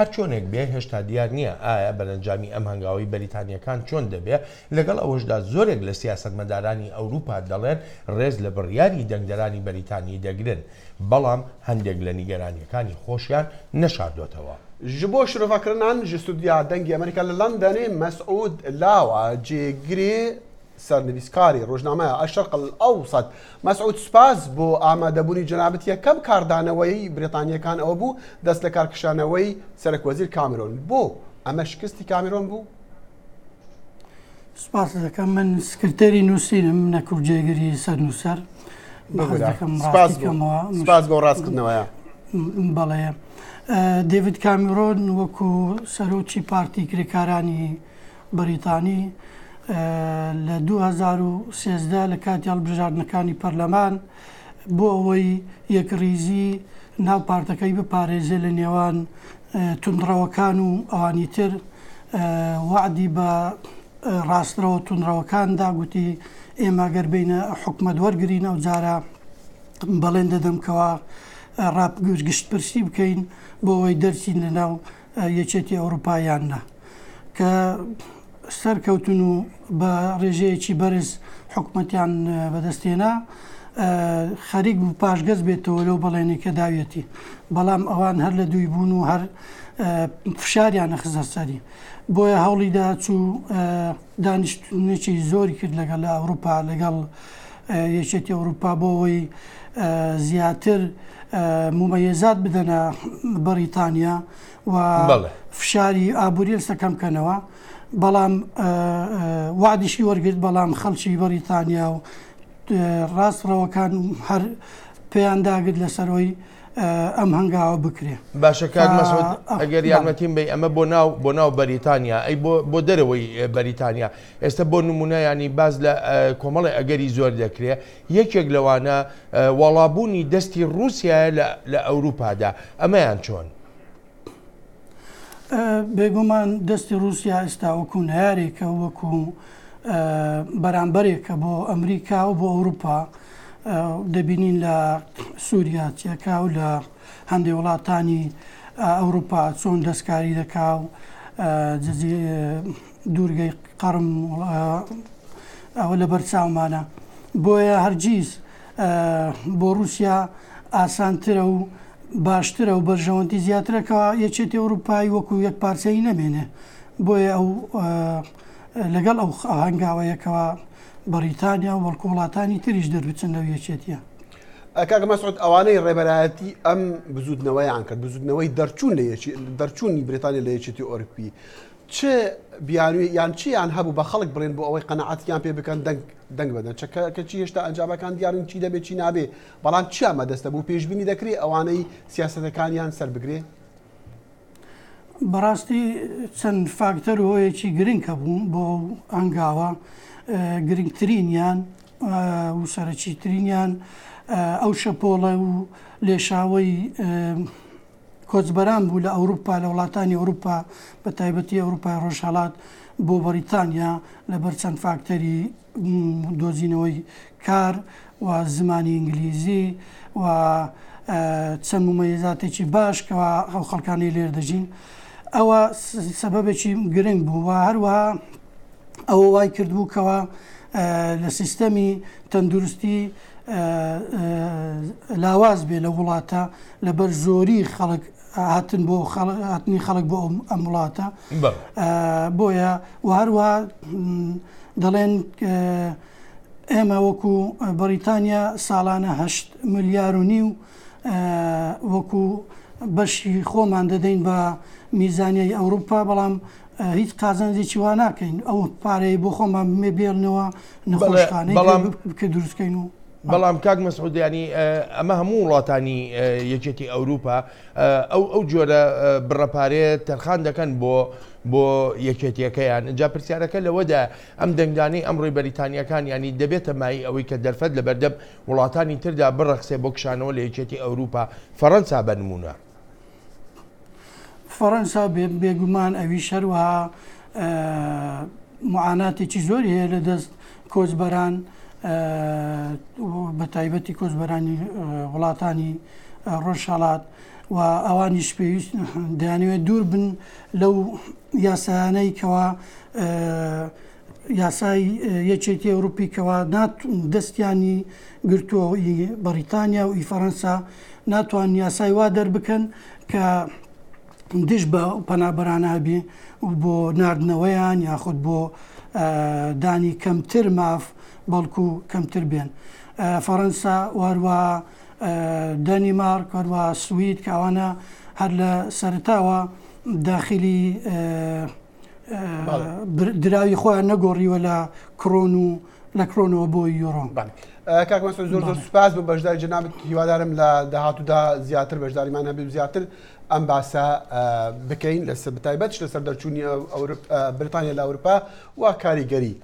هەر چۆنێک بێ هێشتا دیار نییە ئایا بەرەنجامی ئەم هەنگاوی بەریتانیەکان چۆن دەبێت لەگەڵ ئەوەشدا زۆرێک لە سیاسەتمەدارانی ئەوروپا دەڵێن ڕێز لە بڕیاری دەنگدەرانی بەریتانی دەگرن بەڵام هەندێک لە نیگەرانیەکانی خۆشیان نەشاردۆتەوە. ji bo şirvakirinان ji stûdiya dengê Amerîka li Londonê Mesûd Lawa cêgirê sernivîskarê rojnameya Eşşerq el-Ewsat. Mesûd spas bo amadebûnî cenabet yekem kardaneweyî Brîtanyekan ew bû dest li karkişaneweyî Serokwezîr Cameron. Bo em şikistî Cameron bû? سپاس دەکەم من سکرتێری نووسینم نەکوور جێگیری سەرنووسەر سپاس بۆ ڕاستکردنەوەیە. بەڵێ دێڤید کامیرۆن وەکو سەرۆکی پارتی کرێکارانی بەریتانی لە 2013 لە کاتی هەڵبژاردنەکانی پەرلەمان بۆ ئەوەی یەکڕیزی ناو پارتەکەی بپارێزێ لە نێوان توندڕەوەکان و ئەوانی تر وعدی بە ڕاسترەوە توندڕەوەکاندا گوتی ئێمە گەر بینە حکومەت وەرگرین ئەو جارە بەڵێن دەدەمکەوە گشتپرسی بکەین بۆ ئەوەی دەرچین لە ناو یەکێتی ئەوروپایاندا کە سەرکەوتن و بە ڕێژەیەکی بەرز حکومەتیان بەدەستێنا خەریک و پاشگەز بێتەوە لەو بەڵێنی کە داوێتی بەڵام ئەوان هەر لە دوی بوون و هەر فشاریان نەخزە سەری بۆیە هەوڵی داچوو دانیشتێکی زۆری کرد لەگەڵ لە ئەوروپا لەگەڵ یەکێتی ئەوروپا بۆ ئەوەی زیاتر ممەیەزات بدەنە بەریتانیا و فشاری ئابووری لەسەکەم بکەنەوە بەڵام وعدیشی وەرگرت بەڵام خەڵکی بەریتانیا و ڕاستڕەوەکان هەر پێیان داگرت لەسەرەوەی ئەم هەنگاوە بکرێ. باشە کاک مەسعود ئەگەر یارمەتیم بێ ئەمە بۆ ناو بەریتانیا ئەی بۆ دەرەوەی بەریتانیا ئێستا بۆ نمونە ینی باز لە کۆمەڵی ئەگەری زۆر دەکرێت یەکێک لەوانە وەڵابوونی دەستی رووسایە لە ئەوروپادا ئەمەیان چۆن؟ بێگومان دەستی رووسیا ئێستا وەکو نارێکە وەکو بەرامبەرێکە بۆ ئەمریکا و بۆ ئەوروپا دەبینین لە سووریا چێکا و لە هەندێک وڵاتانی ئەوروپا چۆن دەستکاری دەکا و دوورگەی قەرم ئەوە لە بەرچاومانە بۆیە هەرگیز بۆ رووسیا ئاسانترە و باشترە و بەرژەوەندی زیاترەکەەوە یەکێتی ئەوروپای وەکو یەک پارچەی نەمێنێ بۆیە ئەو لەگەڵ ئەو هەنگاوەیەکەوە بەریتانیا و وەڵکو وڵاتانی تریش دەربچن لەو یەکێتیە. کاک مەسعود ئەوانەی ڕێبەرایەتی ئەم بزودنەوەیان کرد بزودنەوەی دەرچوونی بریتانیا لە یەکێتی ئۆروپی چه بیانوی یان چیان هەبوو بە خەڵک بڕێن بۆ ئەوەی قەنەعەتیان پێ بکەن دەنگ بدەن کە چی هێشتا ئەنجامەکان دیارن چی دەبێت چی نابێ بەڵام چیان مەدەستە بوو پێشبینی دەکرێت ئەوانەی سیاسەتەکانیان سەر بگرێ؟ بەڕاستی چەند فاکتەر هۆیەکی گرنگ هەبوو بۆ ئەنگاوە گرنگترینیان و سەرەکیترینیان ئەو شەپۆڵە و لێشاوەی کۆچبەران بوو لە ئەوروپا لە وڵاتانی ئەوروپا بە تایبەتی ئەوروپای ڕۆژهەڵات بۆ بەریتانیا لەبەر چەند فاکتەری دۆزینەوەی کار و زمانی ئینگلیزی و چەند ممەیەزاتێکی باش کەەوە ئەو خەڵکانی لێر دەژین ئەوە سەبەبێکی گرنگ بوو و هەروەها ئەوە وای کردبوو کەەوە لە سیستەمی تەندروستی لاواز بێ لە وڵاتە لەبەر زۆری خەڵک هاتن بۆ هاتنی خەڵک بۆ ئەم وڵاتە بۆیە و هەروەها دەڵێن ئێمە وەکو بەریتانیا ساڵانە 8 ملیار و نیو وەکو بەشی خۆمان دەدەین بە میزانیای ئەوروپا بەڵام هیچ قازانجێکی وا ناکەین ئەو پارەی بۆ خۆمان بمێ بێڵنەوە نەخۆشخانەی بکە دروستکەین و بەڵام کاک مەسعود ینی ئەمە هەموو وڵاتانی یەکێتی ئەوروپا ئەو جۆرە بڕەپارەیە تەرخان دەکەن بۆ یەکێتیەکەیان جا پرسیارەکە لەوەدا ئەم دەنگدانەی ئەمڕۆی بەریتانیەکان ینی دەبێتە مای ئەوەی کە دەرفەت لە بەردەم وڵاتانی تردا بڕەخسێ بۆ کشانەوە لە یەکێتی ئەوروپا فەڕەنسا بەنمونە فەڕەنسا بێگومان ئەویش هەروەها معاناتێکی زۆری هەیە لە دەست کۆچبەران بە تایبەتی کۆچبەرانی وڵاتانی ڕۆژهەڵات و ئەوانیش پێویست دەیانەوێت دوور بن لەو یاسایانەی کەوا یاسای یەکێتی ئەوروپی کەوا دەستیانی گرتووە بەریتانیا و فەڕەنسا ناتوان یاسای وا دەربکەن کە دش بە پەنابەرانە هەبێ بۆ ناردنەوەیان یاخود بۆ دانی کەمتر ماف بەڵکو کەمتر بێن. فەڕەنسا وەروە دەنیمارک وەروە سوید کەوانە هەر لە سەرتاوە داخلی دراوی خۆیان نەگۆڕیوە لە کڕۆن و لە کڕۆنەوە بۆ یۆڕۆ. کاک مەسعود زۆر سوپاس بۆ بەشداری جەنابەت، هیوادارم لە داهاتوودا زیاتر بەشداریمان هەبێت زیاتر ئەم باسە بکەین لەسەر بەتایبەتش لەسەر دەرچوونی بریتانیا لە ئەوروپا و کاریگەری